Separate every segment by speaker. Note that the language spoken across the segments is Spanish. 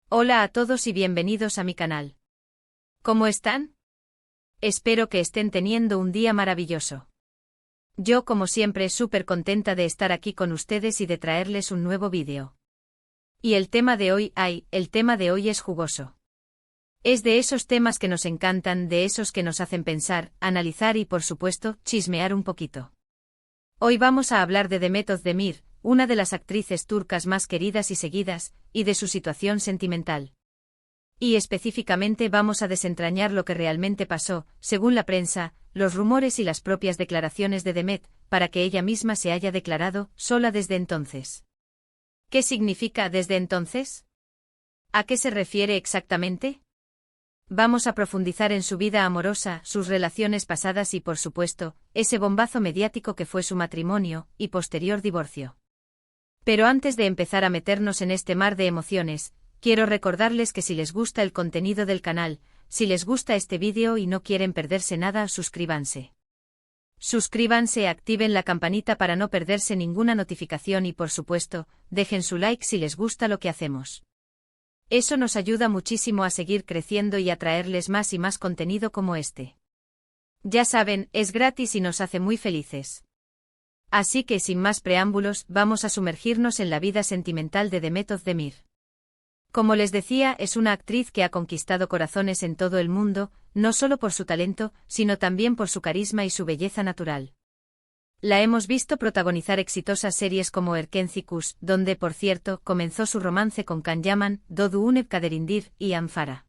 Speaker 1: Hola a todos y bienvenidos a mi canal. ¿Cómo están? Espero que estén teniendo un día maravilloso. Yo como siempre súper contenta de estar aquí con ustedes y de traerles un nuevo vídeo. Y el tema de hoy, el tema de hoy es jugoso. Es de esos temas que nos encantan, de esos que nos hacen pensar, analizar y por supuesto, chismear un poquito. Hoy vamos a hablar de Demet Özdemir, una de las actrices turcas más queridas y seguidas, y de su situación sentimental. Y específicamente vamos a desentrañar lo que realmente pasó, según la prensa, los rumores y las propias declaraciones de Demet, para que ella misma se haya declarado sola desde entonces. ¿Qué significa desde entonces? ¿A qué se refiere exactamente? Vamos a profundizar en su vida amorosa, sus relaciones pasadas y por supuesto, ese bombazo mediático que fue su matrimonio y posterior divorcio. Pero antes de empezar a meternos en este mar de emociones, quiero recordarles que si les gusta el contenido del canal, si les gusta este vídeo y no quieren perderse nada, suscríbanse. Suscríbanse, activen la campanita para no perderse ninguna notificación y por supuesto, dejen su like si les gusta lo que hacemos. Eso nos ayuda muchísimo a seguir creciendo y a traerles más y más contenido como este. Ya saben, es gratis y nos hace muy felices. Así que sin más preámbulos, vamos a sumergirnos en la vida sentimental de Demet Özdemir. Como les decía, es una actriz que ha conquistado corazones en todo el mundo, no solo por su talento, sino también por su carisma y su belleza natural. La hemos visto protagonizar exitosas series como Erkenci, donde, por cierto, comenzó su romance con Can Yaman, Doğu Kaderindir y Anfara.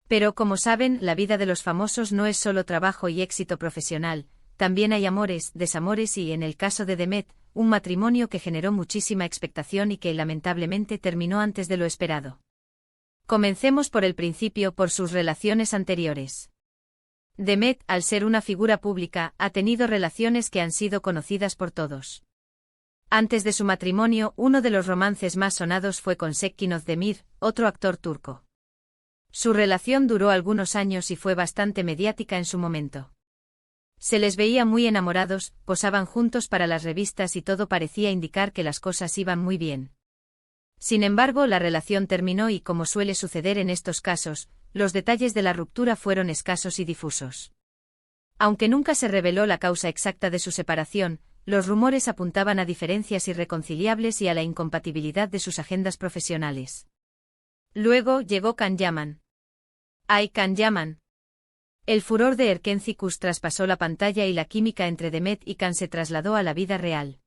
Speaker 1: Pero como saben, la vida de los famosos no es solo trabajo y éxito profesional, también hay amores, desamores y, en el caso de Demet, un matrimonio que generó muchísima expectación y que lamentablemente terminó antes de lo esperado. Comencemos por el principio, por sus relaciones anteriores. Demet, al ser una figura pública, ha tenido relaciones que han sido conocidas por todos. Antes de su matrimonio, uno de los romances más sonados fue con Sekin Özdemir, otro actor turco. Su relación duró algunos años y fue bastante mediática en su momento. Se les veía muy enamorados, posaban juntos para las revistas y todo parecía indicar que las cosas iban muy bien. Sin embargo, la relación terminó y, como suele suceder en estos casos, los detalles de la ruptura fueron escasos y difusos. Aunque nunca se reveló la causa exacta de su separación, los rumores apuntaban a diferencias irreconciliables y a la incompatibilidad de sus agendas profesionales. Luego llegó Can Yaman. Can Yaman. El furor de Erkenci traspasó la pantalla y la química entre Demet y Can se trasladó a la vida real.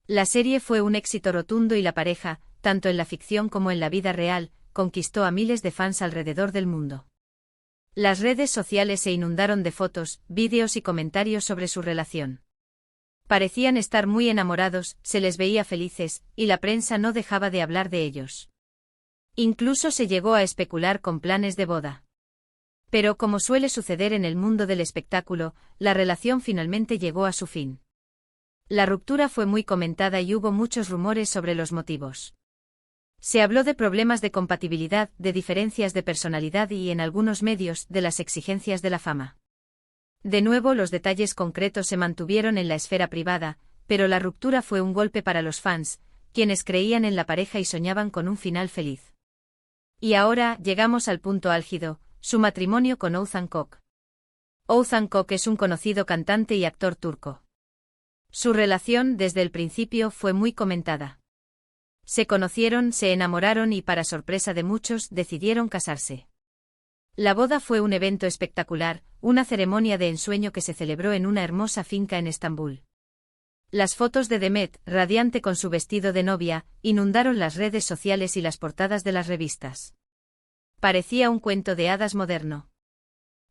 Speaker 1: La serie fue un éxito rotundo y la pareja, tanto en la ficción como en la vida real, conquistó a miles de fans alrededor del mundo. Las redes sociales se inundaron de fotos, vídeos y comentarios sobre su relación. Parecían estar muy enamorados, se les veía felices, y la prensa no dejaba de hablar de ellos. Incluso se llegó a especular con planes de boda. Pero como suele suceder en el mundo del espectáculo, la relación finalmente llegó a su fin. La ruptura fue muy comentada y hubo muchos rumores sobre los motivos. Se habló de problemas de compatibilidad, de diferencias de personalidad y, en algunos medios, de las exigencias de la fama. De nuevo, los detalles concretos se mantuvieron en la esfera privada, pero la ruptura fue un golpe para los fans, quienes creían en la pareja y soñaban con un final feliz. Y ahora, llegamos al punto álgido, su matrimonio con Oğuzhan Koç. Oğuzhan Koç es un conocido cantante y actor turco. Su relación, desde el principio, fue muy comentada. Se conocieron, se enamoraron y, para sorpresa de muchos, decidieron casarse. La boda fue un evento espectacular, una ceremonia de ensueño que se celebró en una hermosa finca en Estambul. Las fotos de Demet, radiante con su vestido de novia, inundaron las redes sociales y las portadas de las revistas. Parecía un cuento de hadas moderno.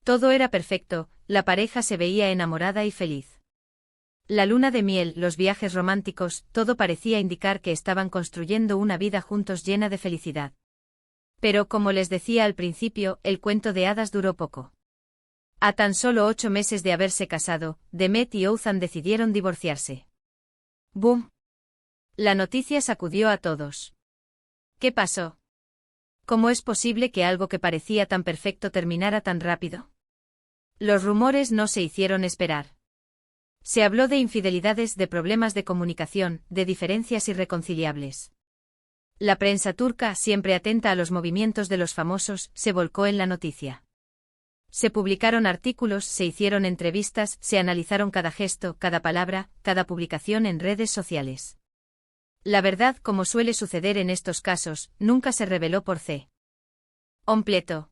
Speaker 1: Todo era perfecto, la pareja se veía enamorada y feliz. La luna de miel, los viajes románticos, todo parecía indicar que estaban construyendo una vida juntos llena de felicidad. Pero como les decía al principio, el cuento de hadas duró poco. A tan solo 8 meses de haberse casado, Demet y Oğuzhan decidieron divorciarse. ¡Bum! La noticia sacudió a todos. ¿Qué pasó? ¿Cómo es posible que algo que parecía tan perfecto terminara tan rápido? Los rumores no se hicieron esperar. Se habló de infidelidades, de problemas de comunicación, de diferencias irreconciliables. La prensa turca, siempre atenta a los movimientos de los famosos, se volcó en la noticia. Se publicaron artículos, se hicieron entrevistas, se analizaron cada gesto, cada palabra, cada publicación en redes sociales. La verdad, como suele suceder en estos casos, nunca se reveló por C. completo.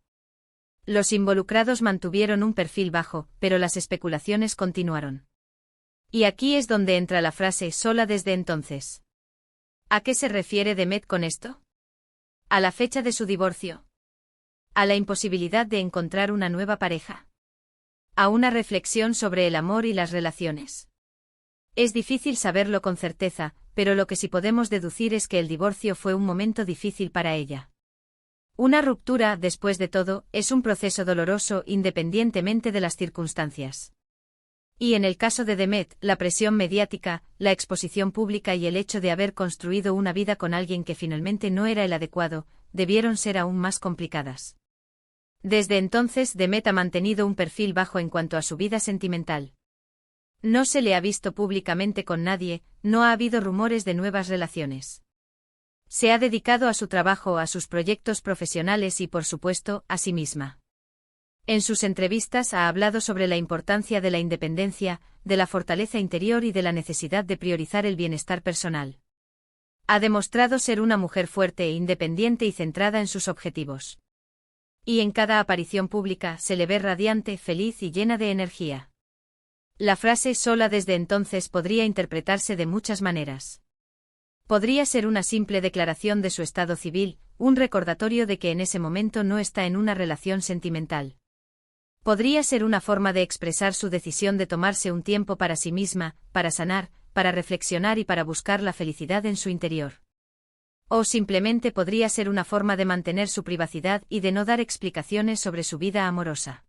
Speaker 1: Los involucrados mantuvieron un perfil bajo, pero las especulaciones continuaron. Y aquí es donde entra la frase sola desde entonces. ¿A qué se refiere Demet con esto? ¿A la fecha de su divorcio? ¿A la imposibilidad de encontrar una nueva pareja? ¿A una reflexión sobre el amor y las relaciones? Es difícil saberlo con certeza, pero lo que sí podemos deducir es que el divorcio fue un momento difícil para ella. Una ruptura, después de todo, es un proceso doloroso independientemente de las circunstancias. Y en el caso de Demet, la presión mediática, la exposición pública y el hecho de haber construido una vida con alguien que finalmente no era el adecuado, debieron ser aún más complicadas. Desde entonces Demet ha mantenido un perfil bajo en cuanto a su vida sentimental. No se le ha visto públicamente con nadie, no ha habido rumores de nuevas relaciones. Se ha dedicado a su trabajo, a sus proyectos profesionales y, por supuesto, a sí misma. En sus entrevistas ha hablado sobre la importancia de la independencia, de la fortaleza interior y de la necesidad de priorizar el bienestar personal. Ha demostrado ser una mujer fuerte, independiente y centrada en sus objetivos. Y en cada aparición pública se le ve radiante, feliz y llena de energía. La frase sola desde entonces podría interpretarse de muchas maneras. Podría ser una simple declaración de su estado civil, un recordatorio de que en ese momento no está en una relación sentimental. Podría ser una forma de expresar su decisión de tomarse un tiempo para sí misma, para sanar, para reflexionar y para buscar la felicidad en su interior. O simplemente podría ser una forma de mantener su privacidad y de no dar explicaciones sobre su vida amorosa.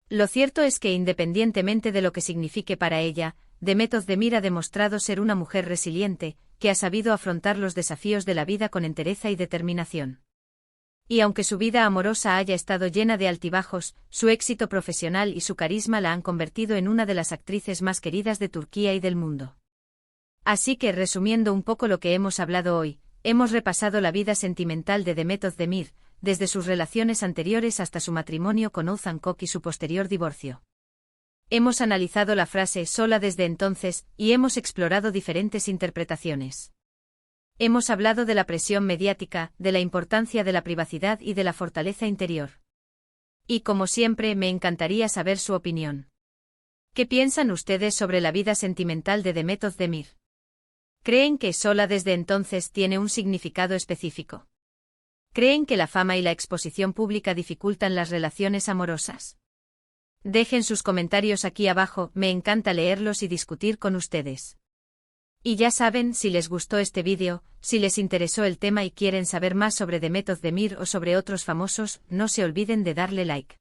Speaker 1: Lo cierto es que independientemente de lo que signifique para ella, Demet Özdemir ha demostrado ser una mujer resiliente, que ha sabido afrontar los desafíos de la vida con entereza y determinación. Y aunque su vida amorosa haya estado llena de altibajos, su éxito profesional y su carisma la han convertido en una de las actrices más queridas de Turquía y del mundo. Así que, resumiendo un poco lo que hemos hablado hoy, hemos repasado la vida sentimental de Demet Özdemir, desde sus relaciones anteriores hasta su matrimonio con Oğuzhan Koç y su posterior divorcio. Hemos analizado la frase sola desde entonces, y hemos explorado diferentes interpretaciones. Hemos hablado de la presión mediática, de la importancia de la privacidad y de la fortaleza interior. Y como siempre, me encantaría saber su opinión. ¿Qué piensan ustedes sobre la vida sentimental de Demet Özdemir? ¿Creen que sola desde entonces tiene un significado específico? ¿Creen que la fama y la exposición pública dificultan las relaciones amorosas? Dejen sus comentarios aquí abajo, me encanta leerlos y discutir con ustedes. Y ya saben, si les gustó este vídeo, si les interesó el tema y quieren saber más sobre Demet Özdemir o sobre otros famosos, no se olviden de darle like.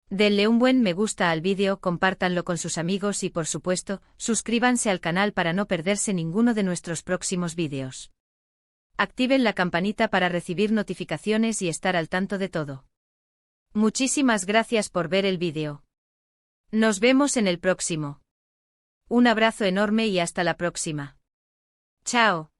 Speaker 1: Denle un buen me gusta al vídeo, compártanlo con sus amigos y por supuesto, suscríbanse al canal para no perderse ninguno de nuestros próximos vídeos. Activen la campanita para recibir notificaciones y estar al tanto de todo. Muchísimas gracias por ver el vídeo. Nos vemos en el próximo. Un abrazo enorme y hasta la próxima. Chao.